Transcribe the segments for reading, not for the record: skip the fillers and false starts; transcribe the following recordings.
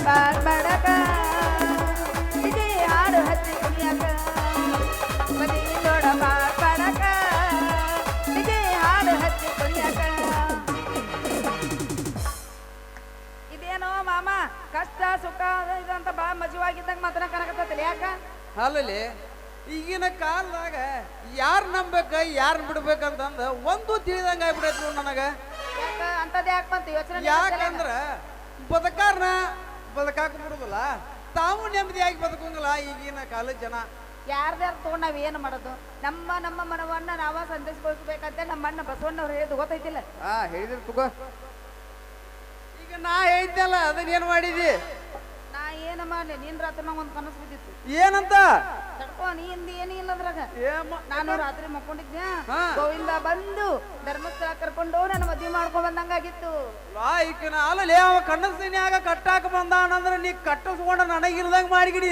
Bar ಮಾಡಕ ಇದೇ ಹಾಡು ಹಚ್ಚಿ ಕುಣಿಯಕ ಬನ್ನಿ ನೋಡ ಬಾರ್ ಮಾಡಕ ಇದೇ ಹಾಡು ಹಚ್ಚಿ ಕುಣಿಯಕ. ಇದೇನೋ ಮಾಮ ಕಷ್ಟ ಸುಖ ಇದಂತ ಬಾ ಮಜವಾಗಿದ್ದಂಗ ಮಾತ್ರ ಕನಕತ್ತಲ್ಲ ಯಾಕ ಅಲ್ಲಲ್ಲಿ ಈಗಿನ ಕಾಲದಾಗ ಯಾರು ನಂಬೇಕ ಯಾರು ಬಿಡ್ಬೇಕಂತಂದ ಒಂದು ತಿಳಿದಂಗ ಆಗ್ಬಿಡೈತಿ ನನಗ. ಯಾಕ ಅಂತದ್ ಯಾಕೆ ಬಂತು ಯೋಚನೆ? ಯಾಕಂದ್ರ ಬದುಕಾರನ ಬದುಕಾಕ ಬಿಡುದಿಲ್ಲ, ತಾವು ನೆಮ್ಮದಿಯಾಗಿ ಬದುಕಂಗಿಲ್ಲ ಈಗಿನ ಕಾಲದ ಜನ. ಯಾರ್ದಾರು ತಗೊಂಡ್ ನಾವ್ ಏನ್ ಮಾಡೋದು? ನಮ್ಮ ನಮ್ಮ ಮನವನ್ನ ನಾವ ಸಂತೈಸ್ಕೊಳ್ಬೇಕಂತ ನಮ್ಮ ಅಣ್ಣ ಬಸವಣ್ಣವ್ರು ಹೇಳಿದ್ ಗೊತ್ತೈತಿಲ್ಲ? ಹೇಳಿದ್ರು ತಗೋ. ಈಗ ನಾ ಹೇಳಿದ್ದಲ್ಲ ಅದನ್ನ ಏನ್ ಮಾಡಿದಿ? ನಾ ಏನ ಮಾಡ್ಲಿ, ನೀನ್ ರಾತ್ರಿ ನಂಗೆ ಒಂದ್ ಕನಸು ಬಿದ್ದಿತ್ತು. ಏನಂತ? ತಡ್ಕೋ, ನೀಂದ ಏನಿಲ್ಲ ಅದ್ರಾಗ. ನಾನು ರಾತ್ರಿ ಮಕ್ಕೊಂಡಿದ್ದೆ, ಗೋವಿಂದ ಬಂದು ಧರ್ಮಸ್ಥಳ ಕರ್ಕೊಂಡು ನನ್ನ ಮದ್ವೆ ಮಾಡ್ಕೊಂಡ್ ಬಂದಂಗಾಗಿತ್ತು. ಈಕಿನ ಅಲ್ಲೇ ಅವ ಕನಸಿನ್ಯಾಗ ಕಟ್ಟಾಕ ಬಂದಾನಂದ್ರ ನೀ ಕಟ್ಟಿಸ್ಕೊಂಡ ನನಗಿಲ್ದಂಗ ಮಾಡಿಗಿಡಿ.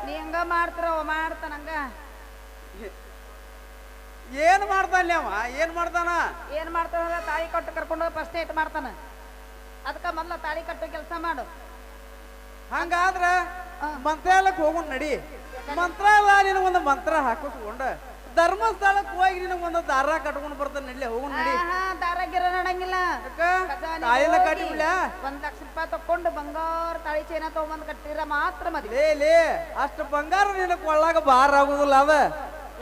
ನೀ ಹಂಗ ಮಾಡ್ತಾರ ಮಾಡ್ತಾನಂಗ. ಏನ್ ಮಾಡ್ತಾನ ಅವ? ಏನ್ ಮಾಡ್ತಾನ? ಏನ್ ಮಾಡ್ತಾನ? ತಾಳಿ ಕಟ್ಟು ಕರ್ಕೊಂಡು ಫಸ್ಟ್ ಏಟ್ ಮಾಡ್ತಾನ. ಅದಕ್ಕ ಮೊದ್ಲ ತಾಳಿ ಕಟ್ಟು ಕೆಲಸ ಮಾಡು. ಹಂಗಾದ್ರ ಮಂತ್ರಾಲಯಕ್ಕೆ ಹೋಗೋಣ ನಡಿ. ಮಂತ್ರಾಲಯ ನಿನಗೊಂದು ಮಂತ್ರ ಹಾಕಿಸ್ಕೊಂಡ ಧರ್ಮಸ್ಥಳಕ್ಕೆ ಹೋಗಿ ನಿನಗೊಂದು ದಾರ ಕಟ್ಕೊಂಡು ಬರ್ತಾನೆ ನಡ್ಲಿ. ಹೋಗೋಣ ನಡಿ. ದಾರ ಗಿರ ನಡಂಗಿಲ್ಲ. ತಾಯಿನ ಕಟ್ಟಿಬಿಡ. 1 ಲಕ್ಷ ರೂಪಾಯಿ ತಕೊಂಡು ಬಂಗಾರ ತಾಳಿ ಚೈನ ತಗೊಂಡ್ ಕಟ್ಟಿರ ಮಾತ್ರ ಮದ್ವೆ. ಲೇ ಅಷ್ಟು ಬಂಗಾರ ನಿನಗೆ ಕೊಳ್ಳಾಗ ಬಾರ ಆಗುದಿಲ್ಲ. ಅದ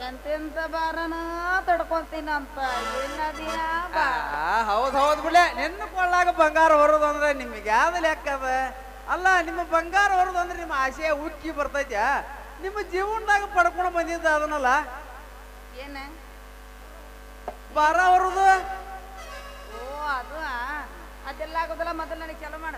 ಎಂತೆಂತ ಬಾರನ ತಡ್ಕೊಂತೀನಂತ ಏನದಿನ ಬಾ. ಹೌದ್ ಬಿಡ್ಲೆ, ನಿನ್ನ ಕೊಳ್ಳಾಗ ಬಂಗಾರ ಹೊರದು ಅಂದ್ರೆ ನಿಮಗೆ ಯಾವ್ದು ಲೆಕ್ಕ ಅದ? ಅಲ್ಲ, ನಿಮ್ಮ ಬಂಗಾರ ಹೊರದು ಅಂದ್ರೆ ನಿಮ್ಮ ಆಸೆ ಉಕ್ಕಿ ಬರ್ತೈತ. ನಿಮ್ಮ ಜೀವನದಾಗ ಪಡ್ಕೊಂಡು ಬಂದಿದ್ದ ಅದನ್ನಲ್ಲ ಏನ ಬಾರ ಹೊರದು. ಓ ಅದು ಅದೆಲ್ಲ ಆಗೋದಿಲ್ಲ. ಮೊದಲು ನನಗೆ ಚಲೋ ಮಾಡ.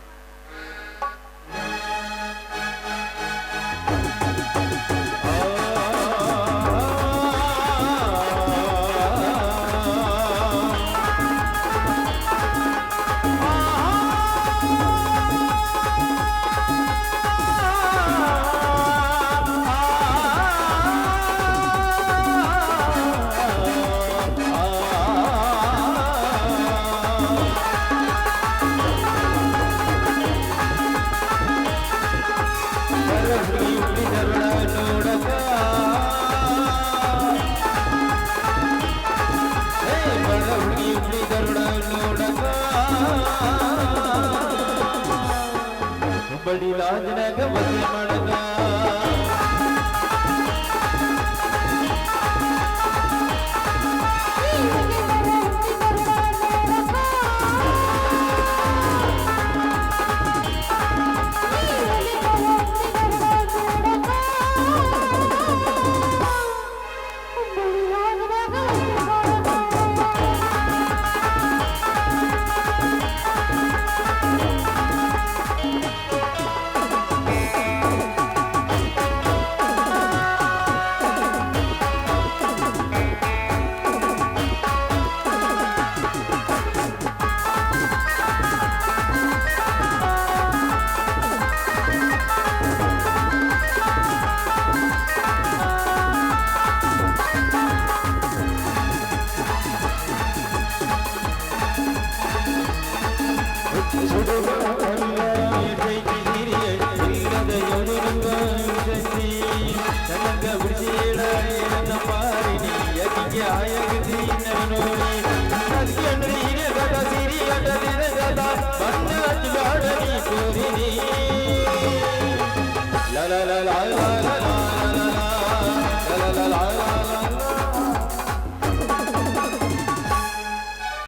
बड़ी लाज न गवते मड़गा la la la la